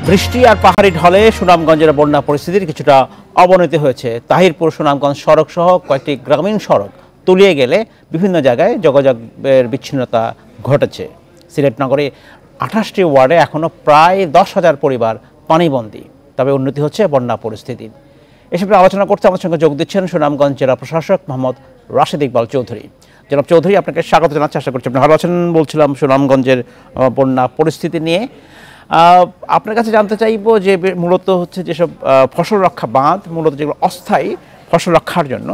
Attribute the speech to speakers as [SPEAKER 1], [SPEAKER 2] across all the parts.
[SPEAKER 1] বৃষ্টি আর পাহাড়ি ঢলে সুনামগঞ্জের বন্যা পরিস্থিতির কিছুটা অবনতি হয়েছে। তাহিরপুর সুনামগঞ্জ সড়ক সহ কয়েকটি গ্রামীণ সড়ক তলিয়ে গেলে বিভিন্ন জায়গায় যোগাযোগের বিচ্ছিন্নতা ঘটেছে। সিলেট নগরে 28টি ওয়ার্ডে এখনও প্রায় 10,000 পরিবার পানিবন্দী। তবে উন্নতি হচ্ছে বন্যা পরিস্থিতির। এসব আলোচনা করতে আমাদের সঙ্গে যোগ দিচ্ছেন সুনামগঞ্জ জেলা প্রশাসক মোহাম্মদ রাশেদ ইকবাল চৌধুরী। জনাব চৌধুরী, আপনাকে স্বাগত জানাচ্ছি। আশা করছি আপনি ভালো আছেন। বলছিলাম সুনামগঞ্জের বন্যা পরিস্থিতি নিয়ে আপনার কাছে জানতে চাইব যে মূলত হচ্ছে যেসব ফসল রক্ষা বাঁধ, মূলত যেগুলো অস্থায়ী ফসল রক্ষার জন্য,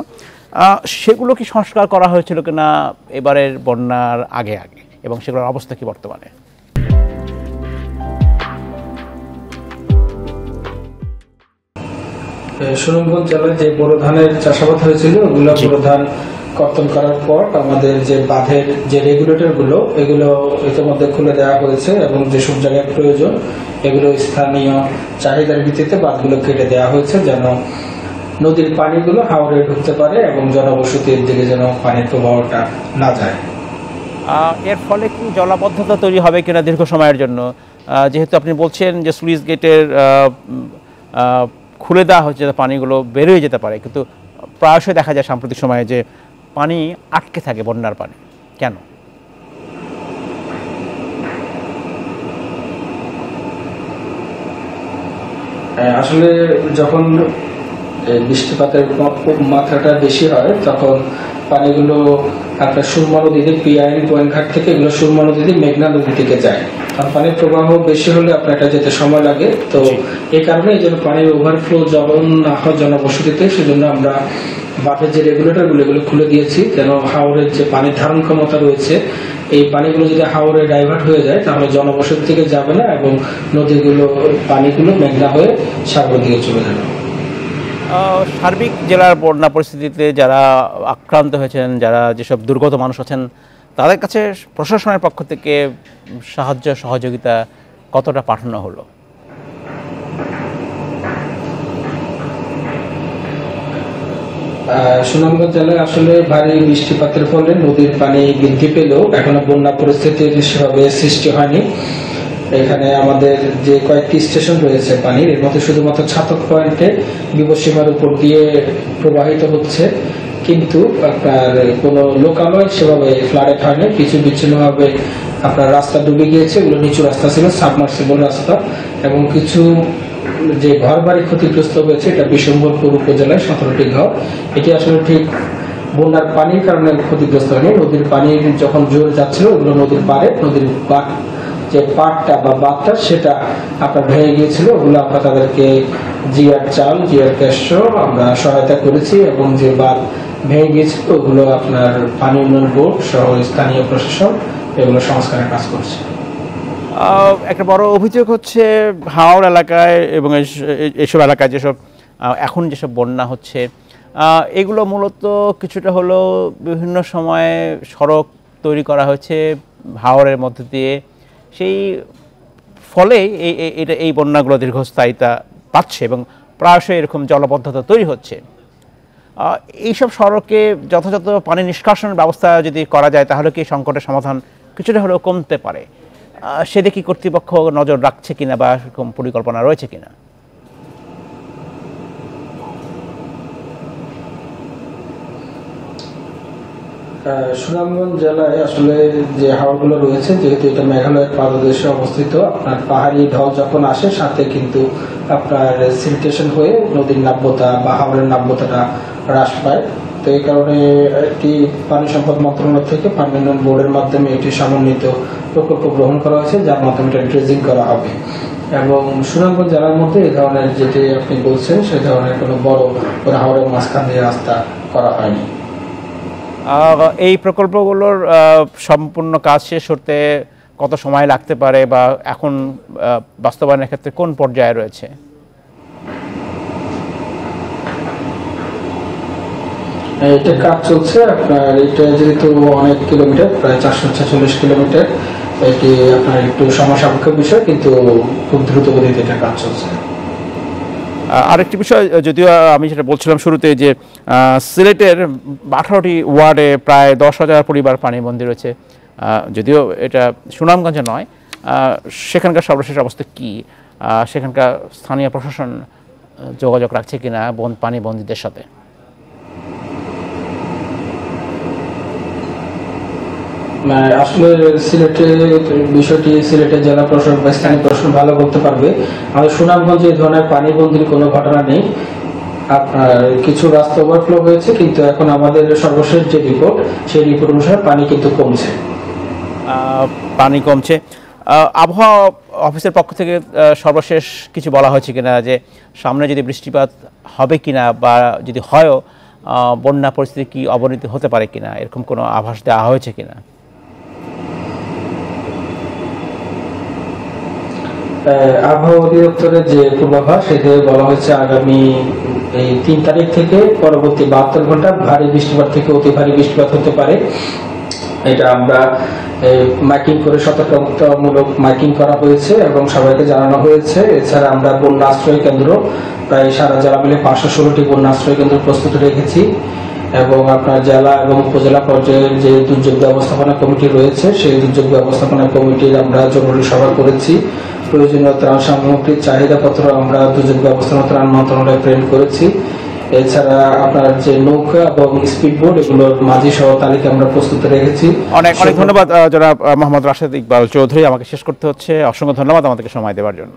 [SPEAKER 1] সেগুলো কি সংস্কার করা হয়েছিল কিনা এবারের বন্যার আগে এবং সেগুলোর অবস্থা কি বর্তমানে?
[SPEAKER 2] সুনামগঞ্জ জেলায় যে বোরো ধানের চাষাবাদ হয়েছিল ওগুলো বোরো ধান কর্তন করার পর আমাদের যে বাঁধের যে রেগুলেটর গুলো এগুলো ইতিমধ্যে খুলে দেওয়া হয়েছে এবং যেসব জায়গায় প্রয়োজন এগুলো স্থানীয় চাহিদার ভিত্তিতে বাঁধগুলো কেটে দেওয়া হয়েছে, যেন নদীর পানিগুলো হাওরে ঢুকতে পারে এবং জনবসতির দিকে যেন পানির প্রবাহটা না যায়।
[SPEAKER 1] এর ফলে কি জলাবদ্ধতা তৈরি হবে কিনা দীর্ঘ সময়ের জন্য? যেহেতু আপনি বলছেন যে স্লুইস গেটের খুলে দেওয়া হচ্ছে, পানিগুলো বেরোয় যেতে পারে, কিন্তু প্রায়শই দেখা যায় সাম্প্রতিক সময়ে যে পানি আটকে থাকে, বন্যার পানি। কেন?
[SPEAKER 2] আসলে যখন বৃষ্টিপাতের মাত্রাটা বেশি হয় তখন পানিগুলো আপনার সুরমা নদীতে পিআইএন গোয়েনঘাট থেকে এগুলো সুরমা নদীতে মেঘনা নদী থেকে যায়। আর পানির প্রবাহ বেশি হলে আপনার এটা যেতে সময় লাগে। তো এই কারণে এই জন্য পানির ওভারফ্লো যখন না হয় জনবসতিতে, সেজন্য আমরা বাঁধের যে রেগুলেটর গুলো খুলে দিয়েছি, যেন হাওরের যে পানির ধারণ ক্ষমতা রয়েছে এই পানিগুলো যদি হাওরে ডাইভার্ট হয়ে যায় তাহলে জনবসতি থেকে যাবে না এবং নদীগুলো পানিগুলো মেঘনা হয়ে সাগর দিকে চলে যাবে।
[SPEAKER 1] সার্বিক জেলার বন্যা পরিস্থিতিতে যারা আক্রান্ত হয়েছেন, যারা যেসব দুর্গত মানুষ আছেন, তাদের কাছে প্রশাসনের পক্ষ থেকে সাহায্য সহযোগিতা কতটা পাঠানো হলো?
[SPEAKER 2] সুনামগঞ্জ জেলায় আসলে ভারী বৃষ্টিপাতের ফলে নদীর পানি বৃদ্ধি পেলেও এখনো বন্যা পরিস্থিতির সেভাবে সৃষ্টি হয়নি। এখানে আমাদের যে কয়েকটি স্টেশন রয়েছে পানির, এর মধ্যে শুধুমাত্র ছাতক পয়েন্টে বিপদসীমার উপর দিয়ে প্রবাহিত হচ্ছে, কিন্তু আপনার কোনো লোকালয় সেভাবে ফ্লাডেড হয়নি। কিছু বিচ্ছিন্নভাবে আপনার রাস্তা ডুবে গিয়েছে, এগুলো নিচু রাস্তা ছিল, সাবমার্সিবল রাস্তা, এবং কিছু যে ঘর বাড়ি ক্ষতিগ্রস্ত হয়েছে এটা বিশম্বরপুর উপজেলায় 17টি ঘর। এটি আসলে ঠিক বন্যার পানির কারণে ক্ষতিগ্রস্ত হয়নি। নদীর পানি যখন জোর যাচ্ছিল ওগুলো নদীর পাড়ে, নদীর যে পাটটা বা বাঁধটা সেটা আপনার ভেঙে গিয়েছিল। ওগুলো আমরা তাদেরকে জিআর চাল, জিআর ক্যাশ আমরা সহায়তা করেছি এবং যে বাঁধ ভেঙে গিয়েছিল ওগুলো আপনার পানি উন্নয়ন বোর্ড সহ স্থানীয় প্রশাসন এগুলো সংস্কারের কাজ করছে।
[SPEAKER 1] একটা বড় অভিযোগ হচ্ছে হাওড় এলাকায় এবং এসব এলাকায় যেসব এখন যেসব বন্যা হচ্ছে, এগুলো মূলত কিছুটা হলেও বিভিন্ন সময়ে সড়ক তৈরি করা হয়েছে হাওরের মধ্যে দিয়ে, সেই ফলে এই বন্যাগুলো দীর্ঘস্থায়িতা পাচ্ছে এবং প্রায়শই এরকম জলাবদ্ধতা তৈরি হচ্ছে। এইসব সড়কে যথাযথ পানি নিষ্কাশনের ব্যবস্থা যদি করা যায় তাহলে কি সংকটের সমাধান কিছুটা হলেও কমতে পারে? সেদিকে কর্তৃপক্ষ নজর রাখছে কিনা বা এরকম পরিকল্পনা রয়েছে কিনা?
[SPEAKER 2] সুনামগঞ্জ জেলায় আসলে যে হাওরগুলো রয়েছে, যেহেতু এটা মেঘালয়ের পাদদেশে অবস্থিত, আপনার পাহাড়ি ঢল যখন আসে সাথে কিন্তু আপনার সিলটেশন হয়ে নদীর নাব্যতা বা হাওরের নাব্যতাটা হ্রাস পায়। তো এই কারণে একটি পানি সম্পদ মন্ত্রণালয় থেকে পানি উন্নয়ন বোর্ডের মাধ্যমে একটি সমন্বিত প্রকল্প গ্রহণ করা হয়েছে, যার মাধ্যমে এটা ড্রেজিং করা হবে। এবং সুনামগঞ্জ জেলার মধ্যে এই ধরনের যেটি আপনি বলছেন সে ধরনের কোনো বড় হাওরের মাঝখান দিয়ে রাস্তা করা হয়নি।
[SPEAKER 1] এই প্রকল্পগুলোর সম্পূর্ণ কাজ শেষ হতে কত সময় লাগতে পারে বা এখন বাস্তবায়নের ক্ষেত্রে কোন পর্যায়ে রয়েছে?
[SPEAKER 2] এটা কাজ চলছে আপনার, এটা যেহেতু অনেক কিলোমিটার, প্রায় 446 কিলোমিটার, এটি আপনার একটু সময় সাপেক্ষ বিষয়, কিন্তু খুব দ্রুত গতিতে এটা কাজ চলছে।
[SPEAKER 1] আরেকটি বিষয়, যদিও আমি যেটা বলছিলাম শুরুতে যে সিলেটের 18টি ওয়ার্ডে প্রায় 10,000 পরিবার পানিবন্দী রয়েছে, যদিও এটা সুনামগঞ্জে নয়, সেখানকার সর্বশেষ অবস্থা কি? সেখানকার স্থানীয় প্রশাসন যোগাযোগ রাখছে কিনা পানি বন্দীদের সাথে?
[SPEAKER 2] আসলে বিষয়টি সিলেটের জেলা প্রশাসক বা স্থানীয় প্রশাসন ভালো করতে পারবে। আমাদের সুনামগঞ্জে এই ধরনের পানি বন্দির কোনো ঘটনা নেই। আপনার কিছু রাস্তা ওভারফ্লো হয়েছে, কিন্তু এখন আমাদের সর্বশেষ যে রিপোর্ট, সেই রিপোর্ট অনুসারে পানি কিন্তু কমছে।
[SPEAKER 1] পানি কমছে। আবহাওয়া অফিসের পক্ষ থেকে সর্বশেষ কিছু বলা হয়েছে কিনা যে সামনে যদি বৃষ্টিপাত হবে কিনা, বা যদি হয়ও বন্যা পরিস্থিতি কি অবনতি হতে পারে কিনা, এরকম কোনো আভাস দেওয়া হয়েছে কিনা?
[SPEAKER 2] আবহাওয়া অধিদপ্তরের যে পূর্বাভাস, সেতে বলা হয়েছে আগামী এই 3 তারিখ থেকে পরবর্তী 72 ঘন্টা ভারী বৃষ্টিপাত থেকে অতি ভারী বৃষ্টিপাত হতে পারে। এটা আমরা মাইকিং করে সতর্কতামূলক মাইকিং করা হয়েছে এবং সবাইকে জানানো হয়েছে। এছাড়া আমরা বন্যা আশ্রয় কেন্দ্র প্রায় সারা জেলা মিলে 516টি বন্যা আশ্রয় কেন্দ্র প্রস্তুত রেখেছি, এবং আপনার জেলা এবং উপজেলা পর্যায়ের যে দুর্যোগ ব্যবস্থাপনা কমিটি রয়েছে, সেই দুর্যোগ ব্যবস্থাপনা কমিটির আমরা জরুরি সভা করেছি। প্রয়োজনীয় ত্রাণ সামগ্রীর চাহিদাপত্র আমরা দুর্যোগ ব্যবস্থাপনা ত্রাণ মন্ত্রণালয়ে প্রেরণ করেছি। এছাড়া আপনার যে নৌকা এবং স্পিডবোট, এগুলোর মাঝি সহ তালিকা আমরা প্রস্তুত রেখেছি।
[SPEAKER 1] অনেক অনেক ধন্যবাদ জনাব মোহাম্মদ রাশেদ ইকবাল চৌধুরী। আমাকে শেষ করতে হচ্ছে। অসংখ্য ধন্যবাদ আমাদেরকে সময় দেওয়ার জন্য।